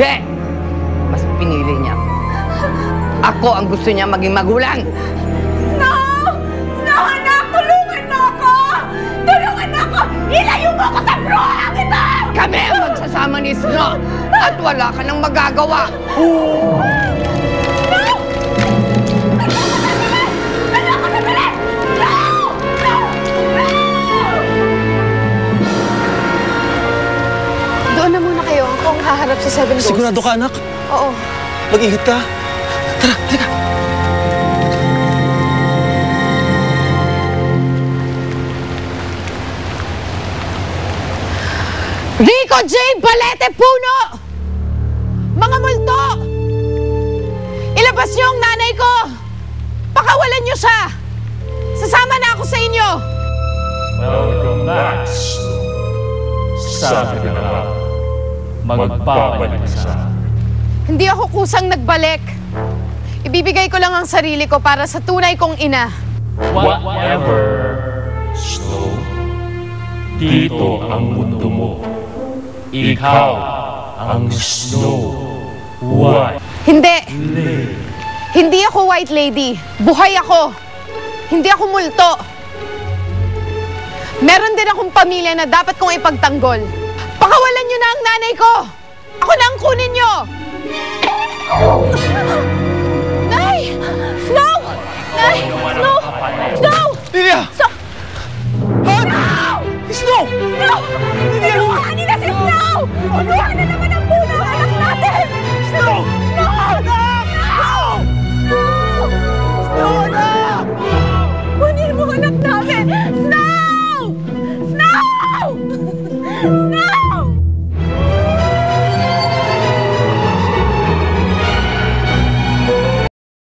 Hindi! Mas pinili niya. Ako ang gusto niya maging magulang. Snow! Snow, anak! Tulungan mo ako! Tulungan mo ako! Ilayo mo ako sa bruhang ito! Kami ang magsasama ni Snow at wala ka nang magagawa. Doon na muna kayo. Ako ang haharap sa Seven Ghosts. Sigurado ka, anak? Oo. Mag-ingat ka. Tara, halika. Rico J. Balete Puno! Mga multo! Ilabas niyo ang nanay ko! Pakawalan niyo siya! Sasama na ako sa inyo! Welcome back, Snow. Sabi ka na, magpapalik sa... Hindi ako kusang nagbalik. Ibibigay ko lang ang sarili ko para sa tunay kong ina. Whatever, Snow. Dito ang mundo mo. Ikaw ang Snow White. Hindi! Hindi ako White Lady. Buhay ako. Hindi ako multo. Meron din akong pamilya na dapat kong ipagtanggol. Pakawalan niyo na ang nanay ko! Ako na ang kunin niyo! Nay! Snow! Nay! Snow! Snow! Lilia! Snow! Snow! Snow! Tulungan nila si Snow! Tulungan na naman ang puno ng anak natin! Snow! Snow! Anak! Snow! Snow, anak! Kunin mo anak namin!